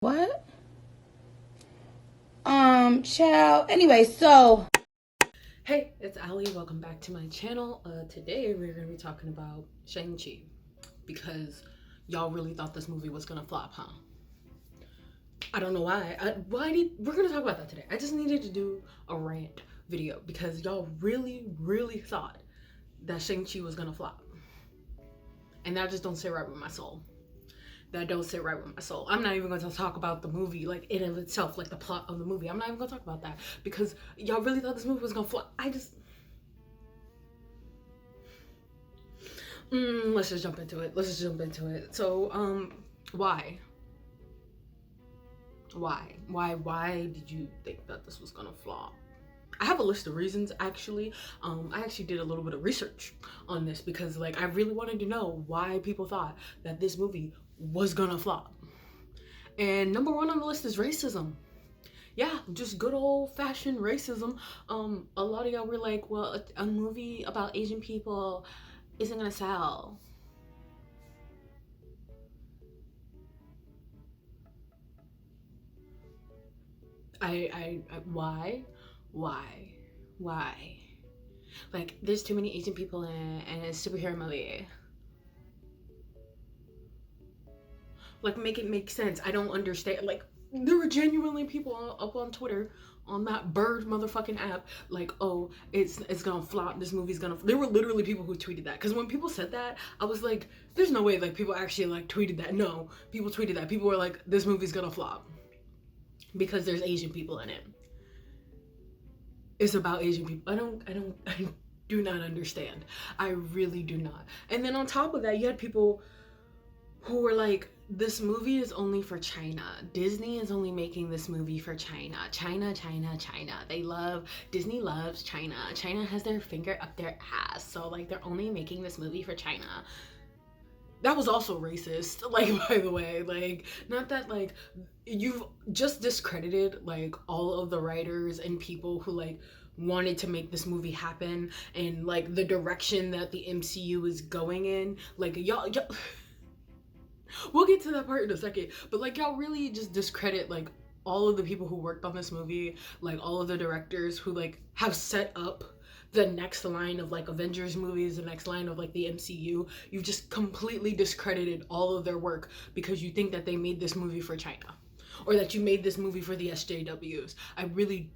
What? Child. Anyway, so. Hey, it's Ali. Welcome back to my channel. Today we're gonna be talking about Shang-Chi because y'all really thought this movie was gonna flop, huh? I don't know why. We're gonna talk about that today. I just needed to do a rant video because y'all really thought that Shang-Chi was gonna flop, and that just don't sit right with my soul. That don't sit right with my soul. I'm not even going to talk about the movie, like, in of itself, like the plot of the movie. I'm not even going to talk about that because y'all really thought this movie was going to flop. Let's just jump into it. So, why? Why did you think that this was going to flop? I have a list of reasons, actually. I actually did a little bit of research on this because, like, I really wanted to know why people thought that this movie was gonna flop. And number one on the list is racism. Yeah, just good old fashioned racism. A lot of y'all were like, well, a movie about Asian people isn't gonna sell. Why? Why? Like, there's too many Asian people in it, and it's a superhero movie. Like, make it make sense. I don't understand. Like, there were genuinely people up on Twitter on that bird motherfucking app like, oh, it's gonna flop, this movie's gonna there were literally people who tweeted that, because when people said that, I was like, there's no way like people actually like tweeted that. No, people tweeted that. People were like, this movie's gonna flop because there's Asian people in it. It's about Asian people. I do not understand. I really do not. And then on top of that, you had people who were like, this movie is only for China. Disney is only making this movie for China. China. Disney loves China. China has their finger up their ass. So like, they're only making this movie for China. That was also racist, like, by the way. Like, not that, like, you've just discredited like all of the writers and people who like wanted to make this movie happen, and like the direction that the MCU is going in. Like, y'all we'll get to that part in a second, but like, y'all really just discredit like all of the people who worked on this movie, like all of the directors who like have set up the next line of like Avengers movies, the next line of like the MCU. You've just completely discredited all of their work because you think that they made this movie for China, or that you made this movie for the SJWs. I really,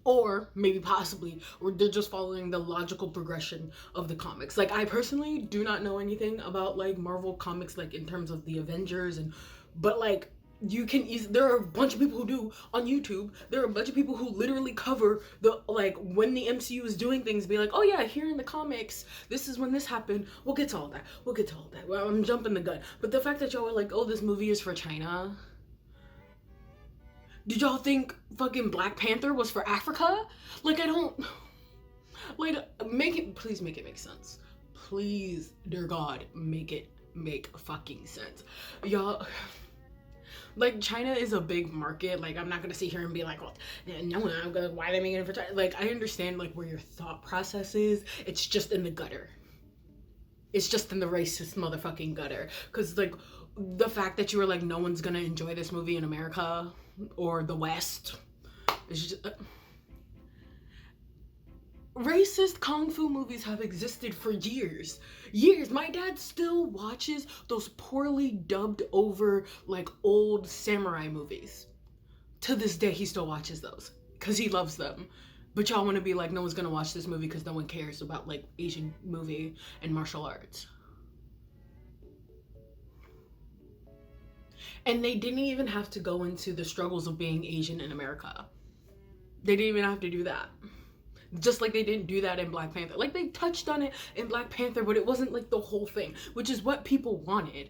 or maybe possibly, or they're just following the logical progression of the comics. Like, I personally do not know anything about like Marvel comics, like in terms of the Avengers, and but like, you can there are a bunch of people who do on YouTube. There are a bunch of people who literally cover the, like, when the MCU is doing things, be like, oh yeah, here in the comics, this is when this happened. We'll get to all that. Well, I'm jumping the gun, but the fact that y'all were like, oh, this movie is for China. Did y'all think fucking Black Panther was for Africa? Like, I don't, like, please make it make sense. Please, dear God, make it make fucking sense. Y'all, like, China is a big market. Like, I'm not gonna sit here and be like, well, no, I'm gonna, why are they making it for China? Like, I understand like where your thought process is. It's just in the gutter. It's just in the racist motherfucking gutter. Because like, the fact that you were like, no one's gonna enjoy this movie in America or the West, it's just racist kung fu movies have existed for years. My dad still watches those poorly dubbed over like old samurai movies. To this day, he still watches those because he loves them. But y'all want to be like, no one's gonna watch this movie because no one cares about like Asian movie and martial arts. And they didn't even have to go into the struggles of being Asian in America. They didn't even have to do that. Just like they didn't do that in Black Panther. Like, they touched on it in Black Panther, but it wasn't like the whole thing, which is what people wanted.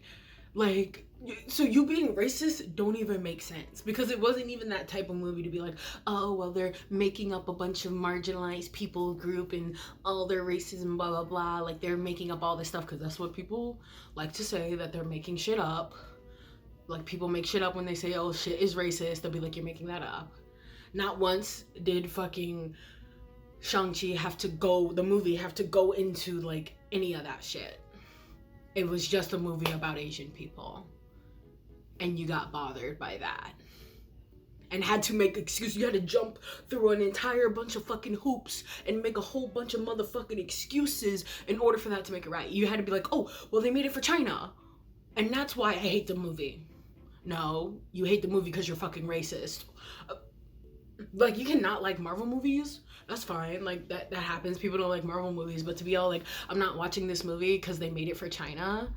Like, so you being racist don't even make sense, because it wasn't even that type of movie to be like, oh, well, they're making up a bunch of marginalized people group and all their racism, blah, blah, blah. Like, they're making up all this stuff, because that's what people like to say, that they're making shit up. Like, people make shit up when they say, oh, shit is racist. They'll be like, you're making that up. Not once did fucking Shang-Chi the movie have to go into like any of that shit. It was just a movie about Asian people. and you got bothered by that and had to make excuses. You had to jump through an entire bunch of fucking hoops and make a whole bunch of motherfucking excuses in order for that to make it right. You had to be like, oh, well, they made it for China, and that's why I hate the movie. No, you hate the movie because you're fucking racist. Like, you cannot like Marvel movies. That's fine. Like, that happens. People don't like Marvel movies. But to be all like, I'm not watching this movie because they made it for China.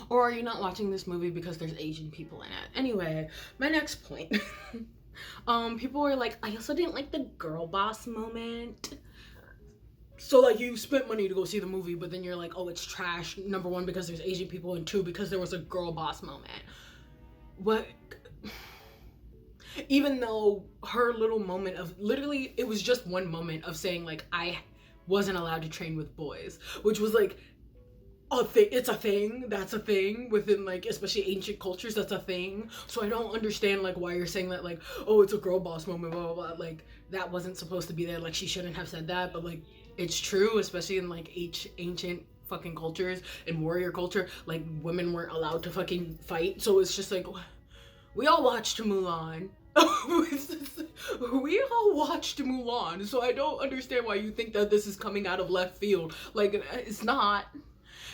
Or are you not watching this movie because there's Asian people in it? Anyway, my next point. People were like, I also didn't like the girl boss moment. So, like, you spent money to go see the movie, but then you're like, oh, it's trash. Number one, because there's Asian people, and two, because there was a girl boss moment. What? Even though her little moment of, literally, it was just one moment of saying, like, I wasn't allowed to train with boys, which was, like, a thing. It's a thing. That's a thing within, like, especially ancient cultures. That's a thing. So I don't understand, like, why you're saying that, like, oh, it's a girl boss moment, blah, blah, blah. Like, that wasn't supposed to be there. Like, she shouldn't have said that, but, like, it's true, especially in, like, ancient fucking cultures and warrior culture. Like, women weren't allowed to fucking fight. So it's just, like, we all watched Mulan. We all watched Mulan, so I don't understand why you think that this is coming out of left field. Like, it's not.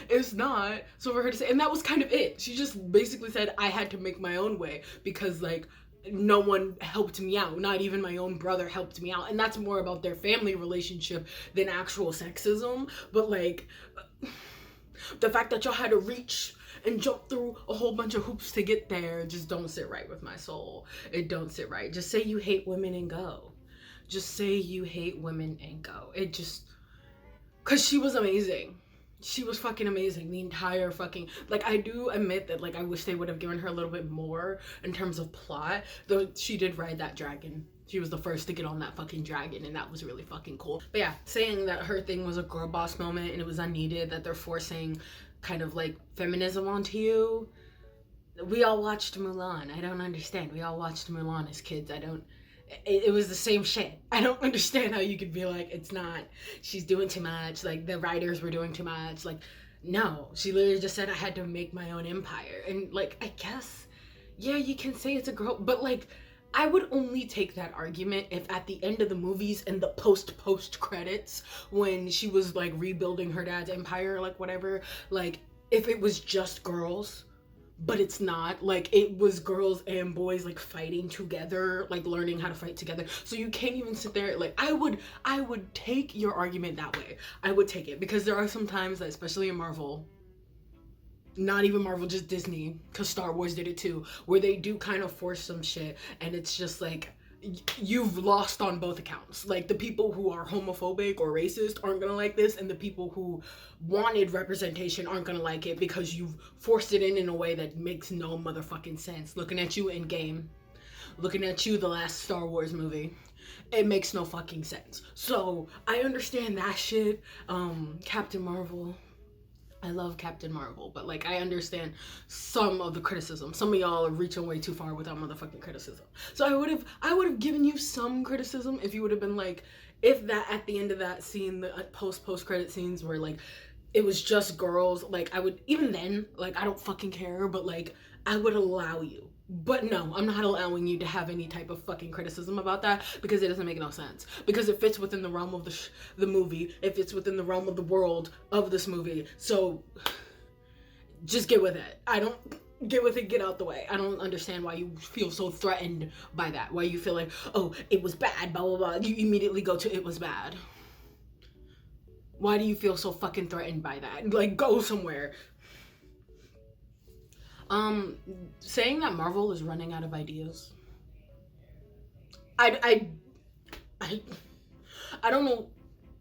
It's not. So for her to say, and that was kind of it. She just basically said, I had to make my own way because, like, no one helped me out. Not even my own brother helped me out. And that's more about their family relationship than actual sexism. But, like, the fact that y'all had to reach and jump through a whole bunch of hoops to get there just don't sit right with my soul. It don't sit right. Just say you hate women and go. Just say you hate women and go. It just, because she was amazing. She was fucking amazing. The entire fucking, like, I do admit that, like, I wish they would have given her a little bit more in terms of plot, though she did ride that dragon. She was the first to get on that fucking dragon, and that was really fucking cool. But yeah, saying that her thing was a girl boss moment and it was unneeded, that they're forcing kind of like feminism onto you. We all watched Mulan. I don't understand. We all watched Mulan as kids. It was the same shit. I don't understand how you could be like, it's not, she's doing too much, like the writers were doing too much. Like, no, she literally just said I had to make my own empire. And, like, I guess, yeah, you can say it's a girl, but, like, I would only take that argument if at the end of the movies and the post credits, when she was, like, rebuilding her dad's empire, like, whatever, like, if it was just girls. But it's not. Like, it was girls and boys, like, fighting together, like, learning how to fight together. So you can't even sit there, like, I would take your argument that way. I would take it, because there are some times that, especially in Marvel, not even Marvel, just Disney, because Star Wars did it too, where they do kind of force some shit, and it's just like, you've lost on both accounts. Like, the people who are homophobic or racist aren't gonna like this, and the people who wanted representation aren't gonna like it because you've forced it in a way that makes no motherfucking sense. Looking at you in game, looking at you the last Star Wars movie, it makes no fucking sense. So I understand that shit. Captain Marvel, I love Captain Marvel, but, like, I understand some of the criticism. Some of y'all are reaching way too far without motherfucking criticism. So I would have given you some criticism if you would have been like, if that at the end of that scene, the post credit scenes where, like, it was just girls, like, I would, even then, like, I don't fucking care, but, like, I would allow you. But no, I'm not allowing you to have any type of fucking criticism about that, because it doesn't make no sense. Because it fits within the realm of the movie. It fits within the realm of the world of this movie. So just get with it. I don't get with it. Get out the way. I don't understand why you feel so threatened by that. Why you feel like, oh, it was bad, blah, blah, blah. You immediately go to it was bad. Why do you feel so fucking threatened by that? Like, go somewhere. Saying that Marvel is running out of ideas. I don't know.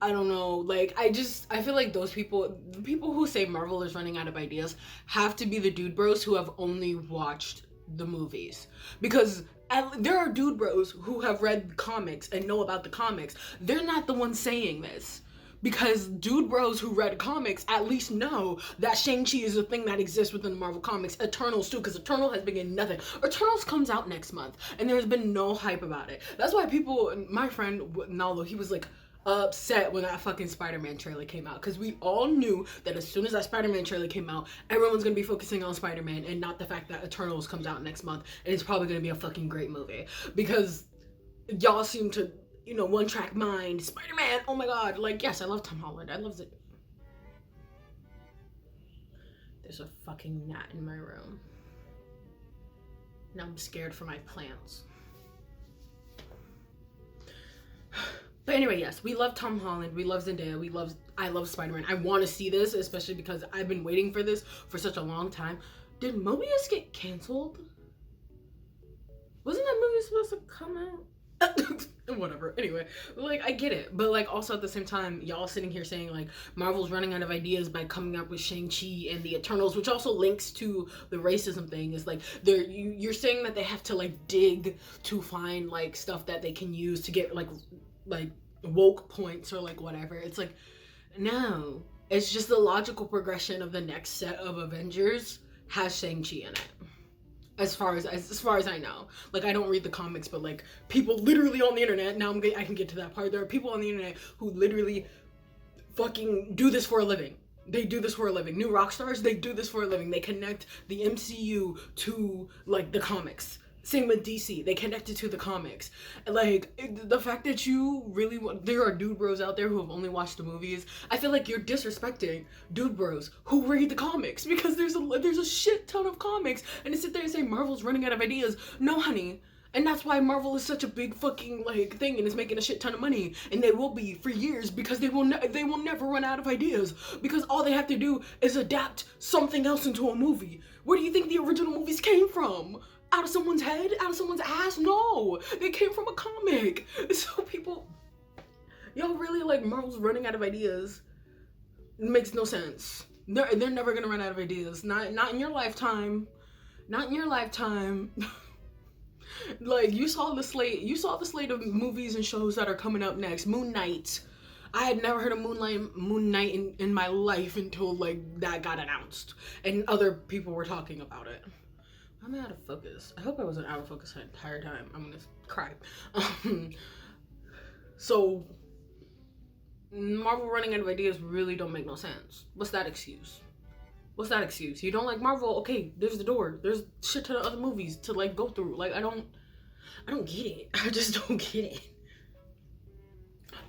I don't know. Like, I feel like the people who say Marvel is running out of ideas have to be the dude bros who have only watched the movies. Because there are dude bros who have read comics and know about the comics. They're not the ones saying this. Because dude bros who read comics at least know that Shang-Chi is a thing that exists within the Marvel Comics. Eternals too, because Eternal has been getting nothing. Eternals comes out next month, and there's been no hype about it. That's why people, my friend Nalo, he was like, upset when that fucking Spider-Man trailer came out, because we all knew that as soon as that Spider-Man trailer came out, everyone's gonna be focusing on Spider-Man and not the fact that Eternals comes out next month and it's probably gonna be a fucking great movie, because y'all seem to, one track mind. Spider-Man, oh my god, like, yes, I love Tom Holland, I love it. There's a fucking gnat in my room. Now I'm scared for my plants. But anyway, yes, we love Tom Holland, we love Zendaya, I love Spider-Man. I want to see this, especially because I've been waiting for this for such a long time. Did Mobius get canceled? Wasn't that movie supposed to come out? Whatever. Anyway, like, I get it, but like, also at the same time, y'all sitting here saying like Marvel's running out of ideas by coming up with Shang-Chi and the Eternals, which also links to the racism thing. Is like you're saying that they have to like dig to find like stuff that they can use to get like woke points or like whatever. It's like, no, it's just the logical progression of the next set of Avengers has Shang-Chi in it. As far as I know, like, I don't read the comics, but like, people literally on the internet, now I can get to that part. There are people on the internet who literally fucking do this for a living. They do this for a living. New rock stars, they do this for a living. They connect the MCU to like the comics. Same with DC, they connected to the comics. Like, the fact that you really there are dude bros out there who have only watched the movies. I feel like you're disrespecting dude bros who read the comics, because there's a shit ton of comics, and to sit there and say Marvel's running out of ideas, no honey. And that's why Marvel is such a big fucking like thing and is making a shit ton of money, and they will be for years, because they will never run out of ideas, because all they have to do is adapt something else into a movie. Where do you think the original movies came from? Out of someone's head? Out of someone's ass? No! They came from a comic! So people... Y'all really like Marvel's running out of ideas? It makes no sense. They're never gonna run out of ideas. Not in your lifetime. Not in your lifetime. Like, you saw the slate of movies and shows that are coming up next. Moon Knight. I had never heard of Moon Knight in my life until like that got announced. And other people were talking about it. I'm out of focus. I hope I wasn't out of focus the entire time. I'm gonna cry. So, Marvel running out of ideas really don't make no sense. What's that excuse? What's that excuse? You don't like Marvel? Okay, there's the door. There's shit ton of other movies to like go through. Like, I don't get it. I just don't get it.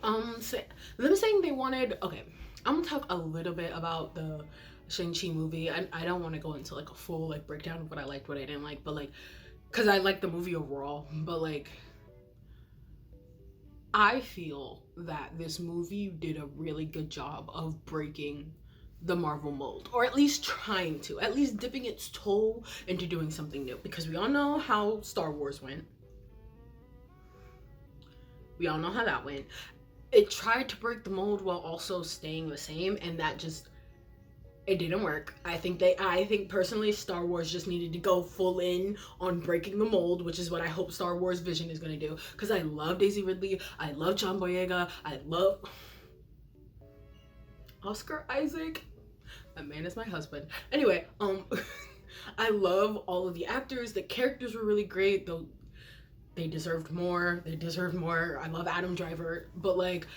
Them saying they wanted, okay, I'm gonna talk a little bit about the Shang-Chi movie. I don't want to go into like a full like breakdown of what I liked, what I didn't like, but like, because I liked the movie overall, but like, I feel that this movie did a really good job of breaking the Marvel mold, or at least trying to, at least dipping its toe into doing something new, because we all know how Star Wars went. We all know how that went. It tried to break the mold while also staying the same, and that just, it didn't work. I think personally Star Wars just needed to go full in on breaking the mold, which is what I hope Star Wars Vision is going to do, because I love Daisy Ridley, I love John Boyega, I love Oscar Isaac. That man is my husband. Anyway, I love all of the actors. The characters were really great, though they deserved more. I love Adam Driver, but like,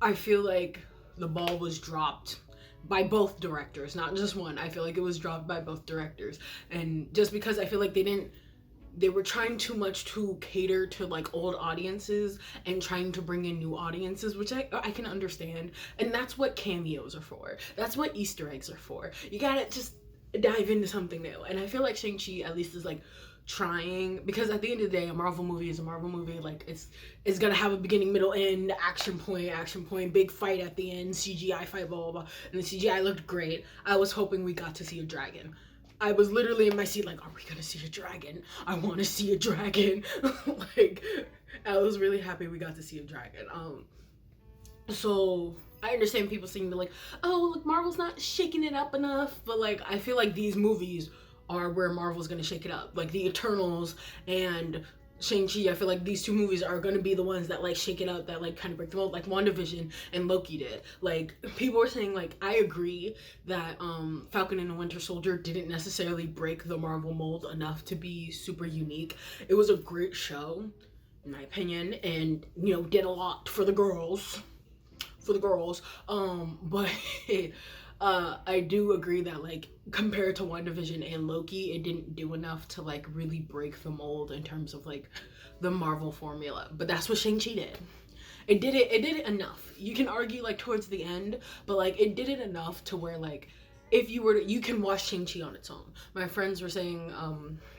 I feel like the ball was dropped by both directors, not just one. I feel like it was dropped by both directors, and just because I feel like they were trying too much to cater to like old audiences and trying to bring in new audiences, which I can understand, and that's what cameos are for. That's what Easter eggs are for. You gotta just dive into something new, and I feel like Shang-Chi at least is like trying, because at the end of the day, a Marvel movie is a Marvel movie. Like, it's gonna have a beginning, middle, end, action point, big fight at the end, CGI fight, blah blah blah, and the CGI looked great. I was hoping we got to see a dragon. I was literally in my seat like, are we gonna see a dragon? I want to see a dragon. Like, I was really happy we got to see a dragon. So I understand people saying like, oh, look, Marvel's not shaking it up enough, but like, I feel like these movies are where Marvel's gonna shake it up. Like the Eternals and Shang-Chi, I feel like these two movies are gonna be the ones that like shake it up, that like kind of break the mold, like WandaVision and Loki did. Like, people were saying, like, I agree that Falcon and the Winter Soldier didn't necessarily break the Marvel mold enough to be super unique. It was a great show. in my opinion, and did a lot for the girls. But I do agree that, like, compared to WandaVision and Loki, it didn't do enough to, like, really break the mold in terms of, like, the Marvel formula. But that's what Shang-Chi did. It did it enough. You can argue, like, towards the end, but, like, it did it enough to where, like, if you were to, you can watch Shang-Chi on its own. My friends were saying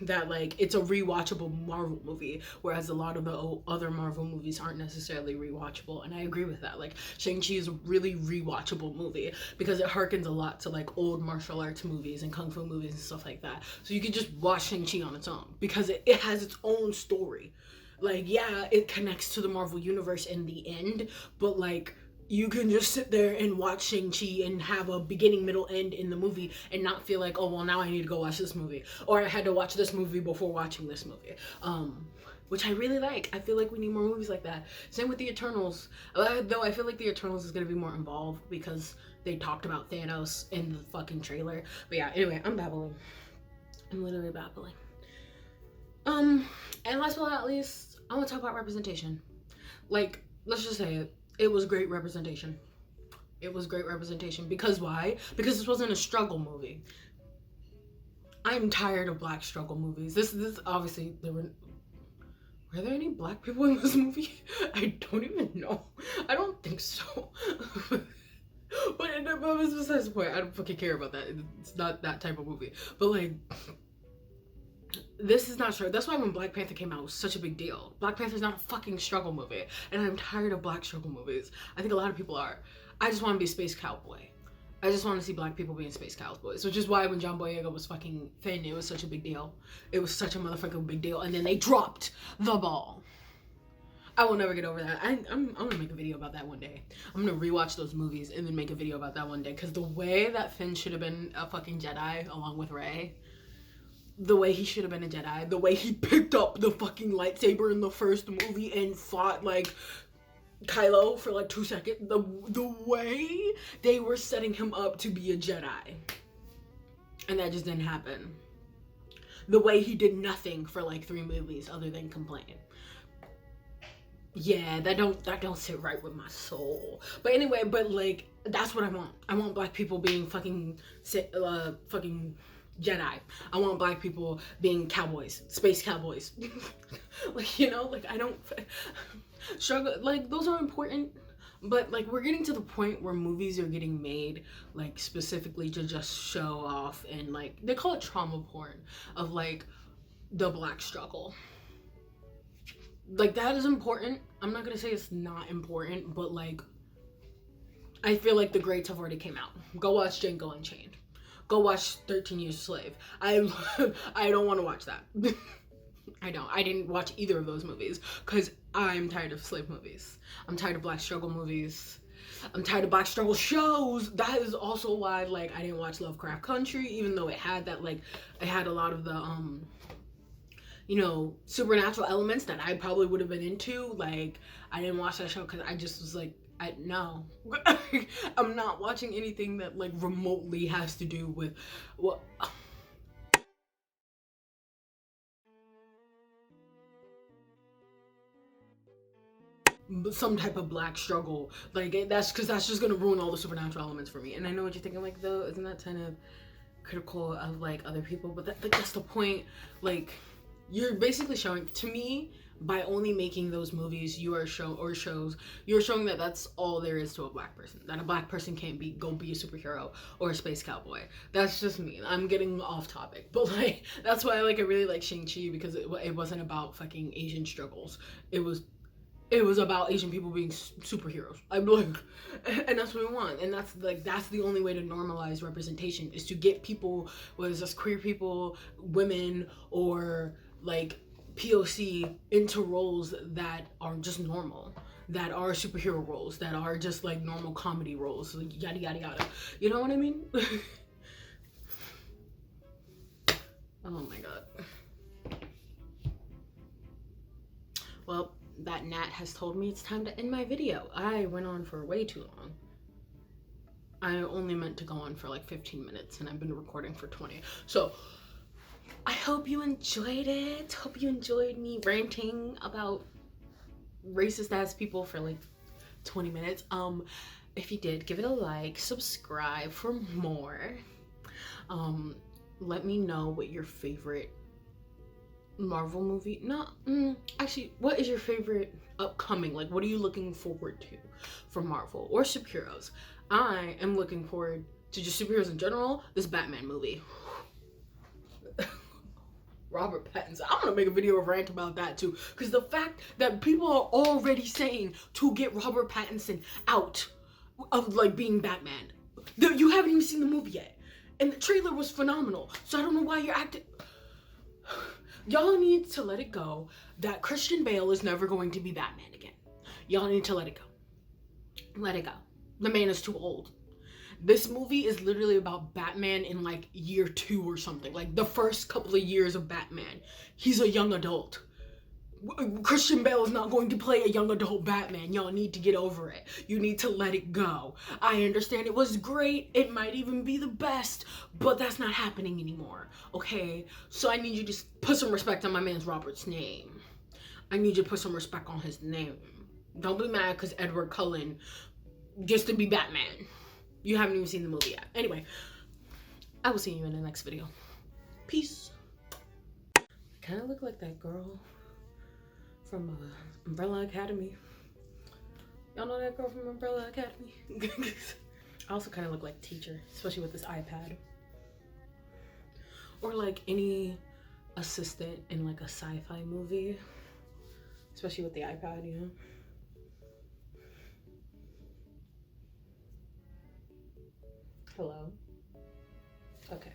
that, like, it's a rewatchable Marvel movie, whereas a lot of the other Marvel movies aren't necessarily rewatchable, and I agree with that. Like, Shang-Chi is a really rewatchable movie because it harkens a lot to, like, old martial arts movies and kung fu movies and stuff like that. So you could just watch Shang-Chi on its own because it has its own story. Like, yeah, it connects to the Marvel universe in the end, but, like, you can just sit there and watch Shang-Chi and have a beginning, middle, end in the movie and not feel like, oh, well, now I need to go watch this movie. Or I had to watch this movie before watching this movie. Which I really like. I feel like we need more movies like that. Same with the Eternals. Though I feel like the Eternals is going to be more involved because they talked about Thanos in the fucking trailer. But yeah, anyway, I'm babbling. I'm literally babbling. And last but not least, I want to talk about representation. Like, let's just say it. It was great representation. It was great representation. Because why? Because this wasn't a struggle movie. I'm tired of black struggle movies. This obviously, were there any black people in this movie? I don't even know. I don't think so. But besides the point, I don't fucking care about that. It's not that type of movie. But, like, this is not true. That's why when Black Panther came out, it was such a big deal. Black Panther's not a fucking struggle movie. And I'm tired of black struggle movies. I think a lot of people are. I just want to be a space cowboy. I just want to see black people being space cowboys. Which is why when John Boyega was fucking Finn, it was such a big deal. It was such a motherfucking big deal. And then they dropped the ball. I will never get over that. I'm gonna make a video about that one day. I'm gonna rewatch those movies and then make a video about that one day. Because the way that Finn should have been a fucking Jedi along with Rey, the way he should have been a Jedi, the way he picked up the fucking lightsaber in the first movie and fought, like, Kylo for, like, 2 seconds, the way they were setting him up to be a Jedi, and that just didn't happen. The way he did nothing for, like, 3 movies other than complain. Yeah, that don't sit right with my soul. But anyway, but, like, that's what I want. I want black people being fucking Jedi. I want black people being cowboys, space cowboys. Like, like, I don't struggle. Like, those are important, but, like, we're getting to the point where movies are getting made, like, specifically to just show off, and, like, they call it trauma porn of, like, the black struggle. Like, that is important. I'm not gonna say it's not important, but, like, I feel like the greats have already came out. Go watch Django Unchained. Go watch 13 Years a Slave. I don't want to watch that. I don't. I didn't watch either of those movies because I'm tired of slave movies. I'm tired of black struggle movies. I'm tired of black struggle shows. That is also why, like, I didn't watch Lovecraft Country, even though it had that, like, it had a lot of the supernatural elements that I probably would have been into. Like, I didn't watch that show because I just was like, no. I'm not watching anything that, like, remotely has to do with what. Some type of black struggle. Like, that's just gonna ruin all the supernatural elements for me. And I know what you're thinking, like, though, isn't that kind of critical of, like, other people? But that's the point. Like, you're basically showing, to me, by only making those movies, you're showing that that's all there is to a black person. That a black person can't go be a superhero or a space cowboy. That's just me. I'm getting off topic, but, like, that's why, like, I really like Shang-Chi, because it wasn't about fucking Asian struggles. It was about Asian people being superheroes. I'm like, and that's what we want. And that's the only way to normalize representation, is to get people, whether it's just queer people, women, or, like, POC, into roles that are just normal, that are superhero roles, that are just, like, normal comedy roles, like, yada yada yada. You know what I mean? Oh my god. Well, that gnat has told me it's time to end my video. I went on for way too long. I only meant to go on for like 15 minutes and I've been recording for 20. So I hope you enjoyed it. Hope you enjoyed me ranting about racist ass people for like 20 minutes. If you did, give it a like, subscribe for more. Let me know what your favorite Marvel movie, actually, what is your favorite upcoming, like what are you looking forward to from Marvel or superheroes? I am looking forward to just superheroes in general, this Batman movie. Robert Pattinson. I'm gonna make a video of rant about that too, because the fact that people are already saying to get Robert Pattinson out of like being Batman, you haven't even seen the movie yet, and the trailer was phenomenal. So I don't know why you're acting. Y'all need to let it go that Christian Bale is never going to be Batman again. Y'all need to let it go. Let it go. The man is too old. This movie is literally about Batman in like year 2 or something. Like the first couple of years of Batman. He's a young adult. Christian Bale is not going to play a young adult Batman. Y'all need to get over it. You need to let it go. I understand it was great. It might even be the best, but that's not happening anymore. Okay? So I need you to put some respect on my man's Robert's name. I need you to put some respect on his name. Don't be mad because Edward Cullen gets to be Batman. You haven't even seen the movie yet. Anyway, I will see you in the next video. Peace. I kind of look like that girl from Umbrella Academy. Y'all know that girl from Umbrella Academy? I also kind of look like Teacher, especially with this iPad. Or like any assistant in like a sci-fi movie, especially with the iPad, you know? Hello? Okay.